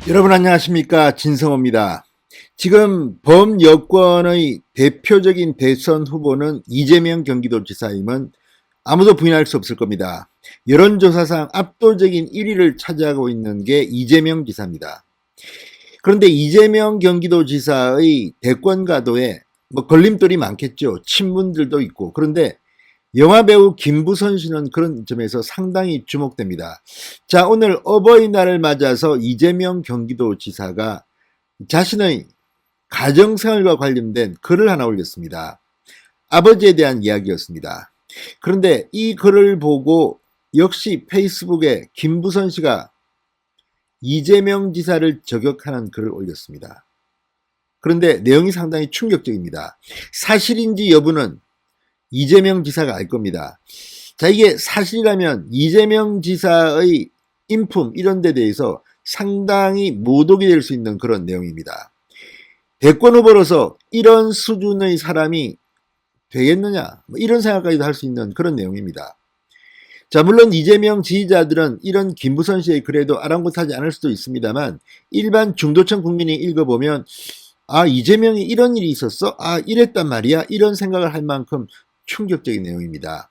여러분 안녕하십니까, 진성호입니다. 지금 범여권의 대표적인 대선 후보는 이재명 경기도지사임은 아무도 부인할 수 없을 겁니다. 여론조사상 압도적인 1위를 차지하고 있는 게 이재명 지사입니다. 그런데 이재명 경기도지사의 대권 가도에 걸림돌이 많겠죠. 친문들도 있고. 그런데 영화배우 김부선 씨는 그런 점에서 상당히 주목됩니다. 자, 오늘 어버이날을 맞아서 이재명 경기도지사가 자신의 가정생활과 관련된 글을 하나 올렸습니다. 아버지에 대한 이야기였습니다. 그런데 이 글을 보고 역시 페이스북에 김부선 씨가 이재명 지사를 저격하는 글을 올렸습니다. 그런데 내용이 상당히 충격적입니다. 사실인지 여부는 이재명 지사가 알 겁니다. 자, 이게 사실이라면 이재명 지사의 인품 이런 데 대해서 상당히 모독이 될 수 있는 그런 내용입니다. 대권 후보로서 이런 수준의 사람이 되겠느냐, 이런 생각까지도 할 수 있는 그런 내용입니다. 자, 물론 이재명 지지자들은 이런 김부선 씨의 글에도 아랑곳하지 않을 수도 있습니다만 일반 중도층 국민이 읽어보면 아, 이재명이 이런 일이 있었어? 아, 이랬단 말이야? 이런 생각을 할 만큼 충격적인 내용입니다.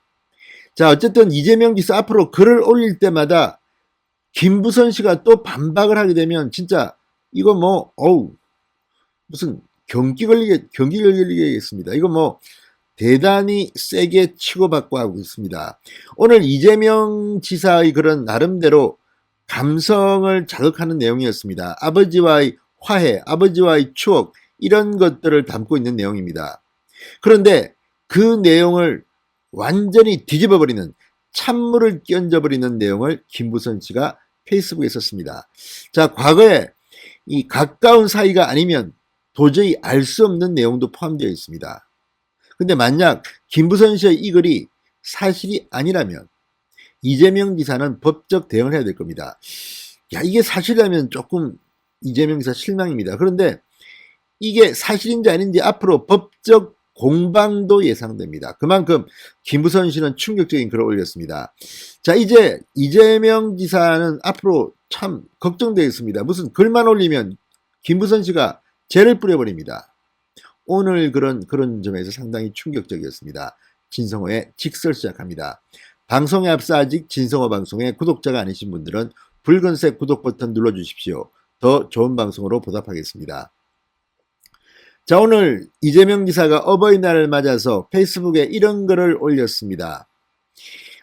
자, 어쨌든 이재명 지사 앞으로 글을 올릴 때마다 김부선 씨가 또 반박을 하게 되면 진짜 이거 무슨 경기 걸리겠습니다. 이거 대단히 세게 치고받고 하고 있습니다. 오늘 이재명 지사의 그런 나름대로 감성을 자극하는 내용이었습니다. 아버지와의 화해, 아버지와의 추억 이런 것들을 담고 있는 내용입니다. 그런데 그 내용을 완전히 뒤집어버리는, 찬물을 끼얹어버리는 내용을 김부선 씨가 페이스북에 썼습니다. 자, 과거에 이 가까운 사이가 아니면 도저히 알 수 없는 내용도 포함되어 있습니다. 근데 만약 김부선 씨의 이 글이 사실이 아니라면 이재명 지사는 법적 대응을 해야 될 겁니다. 야, 이게 사실이라면 조금 이재명 지사 실망입니다. 그런데 이게 사실인지 아닌지 앞으로 법적 공방도 예상됩니다. 그만큼 김부선 씨는 충격적인 글을 올렸습니다. 자, 이제 이재명 지사는 앞으로 참 걱정되어 있습니다. 무슨 글만 올리면 김부선 씨가 죄를 뿌려버립니다. 오늘 그런 점에서 상당히 충격적이었습니다. 진성호의 직설 시작합니다. 방송에 앞서 아직 진성호 방송의 구독자가 아니신 분들은 붉은색 구독 버튼 눌러주십시오. 더 좋은 방송으로 보답하겠습니다. 자, 오늘 이재명 지사가 어버이날을 맞아서 페이스북에 이런 글을 올렸습니다.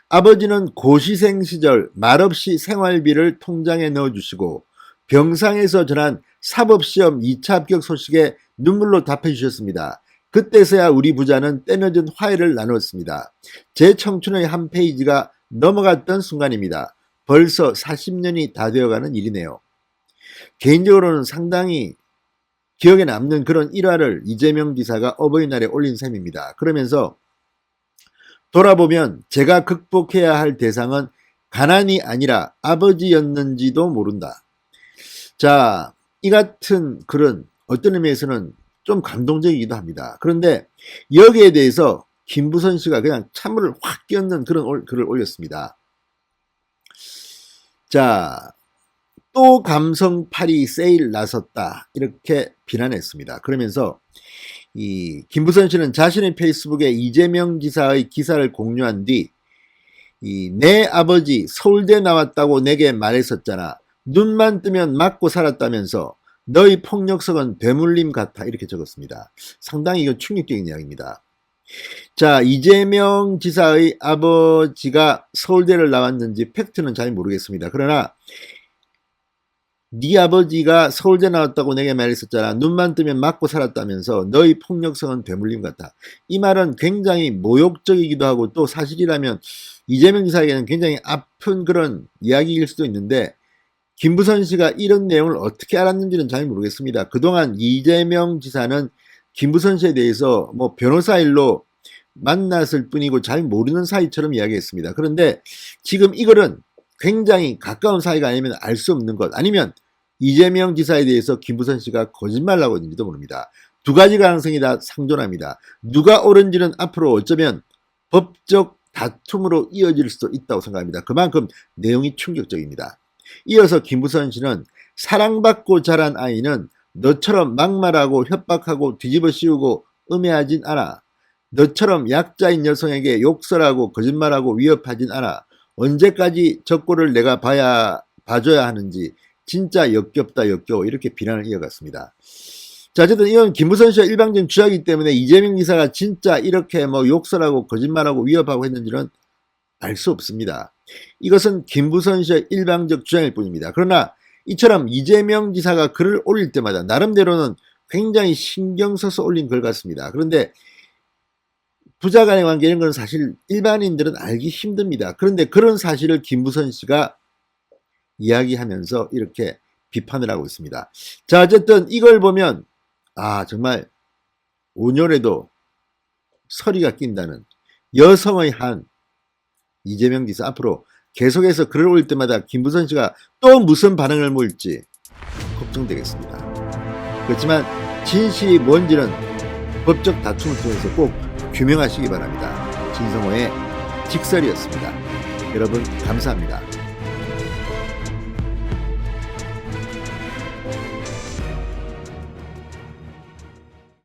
아버지는 고시생 시절 말없이 생활비를 통장에 넣어주시고 병상에서 전한 사법시험 2차 합격 소식에 눈물로 답해 주셨습니다. 그때서야 우리 부자는 때늦은 화해를 나누었습니다. 제 청춘의 한 페이지가 넘어갔던 순간입니다. 벌써 40년이 다 되어가는 일이네요. 개인적으로는 상당히 기억에 남는 그런 일화를 이재명 지사가 어버이날에 올린 셈입니다. 그러면서 돌아보면 제가 극복해야 할 대상은 가난이 아니라 아버지였는지도 모른다. 자, 이 같은 글은 어떤 의미에서는 좀 감동적이기도 합니다. 그런데 여기에 대해서 김부선 씨가 그냥 찬물을 확 끼얹는 그런 글을 올렸습니다. 자, 또 감성팔이 세일 나섰다 이렇게 비난했습니다. 그러면서 이 김부선 씨는 자신의 페이스북에 이재명 지사의 기사를 공유한 뒤 내 아버지 서울대 나왔다고 내게 말했었잖아. 눈만 뜨면 맞고 살았다면서 너희 폭력성은 되물림 같아 이렇게 적었습니다. 상당히 이건 충격적인 이야기입니다. 자, 이재명 지사의 아버지가 서울대를 나왔는지 팩트는 잘 모르겠습니다. 그러나 네 아버지가 서울대 나왔다고 내게 말했었잖아. 눈만 뜨면 맞고 살았다면서 너희 폭력성은 되물림 같다. 이 말은 굉장히 모욕적이기도 하고 또 사실이라면 이재명 지사에게는 굉장히 아픈 그런 이야기일 수도 있는데 김부선 씨가 이런 내용을 어떻게 알았는지는 잘 모르겠습니다. 그동안 이재명 지사는 김부선 씨에 대해서 변호사 일로 만났을 뿐이고 잘 모르는 사이처럼 이야기했습니다. 그런데 지금 이거는 굉장히 가까운 사이가 아니면 알 수 없는 것, 아니면 이재명 지사에 대해서 김부선 씨가 거짓말을 하고 있는지도 모릅니다. 두 가지 가능성이 다 상존합니다. 누가 옳은지는 앞으로 어쩌면 법적 다툼으로 이어질 수도 있다고 생각합니다. 그만큼 내용이 충격적입니다. 이어서 김부선 씨는 사랑받고 자란 아이는 너처럼 막말하고 협박하고 뒤집어 씌우고 음해하진 않아. 너처럼 약자인 여성에게 욕설하고 거짓말하고 위협하진 않아. 언제까지 저 꼴을 내가 봐줘야 하는지 진짜 역겹다 역겨워. 이렇게 비난을 이어갔습니다. 자, 어쨌든 이건 김부선 씨가 일방적인 주장이기 때문에 이재명 지사가 진짜 이렇게 뭐 욕설하고 거짓말하고 위협하고 했는지는 알 수 없습니다. 이것은 김부선 씨의 일방적 주장일 뿐입니다. 그러나 이처럼 이재명 지사가 글을 올릴 때마다 나름대로는 굉장히 신경 써서 올린 글 같습니다. 그런데 부자 간의 관계 이런 건 사실 일반인들은 알기 힘듭니다. 그런데 그런 사실을 김부선 씨가 이야기하면서 이렇게 비판을 하고 있습니다. 자, 어쨌든 이걸 보면 정말 온열에도 서리가 낀다는 여성의 한 이재명 지사, 앞으로 계속해서 글을 올릴 때마다 김부선 씨가 또 무슨 반응을 보일지 걱정되겠습니다. 그렇지만 진실이 뭔지는 법적 다툼을 통해서 꼭 규명하시기 바랍니다. 진성호의 직설이었습니다. 여러분 감사합니다.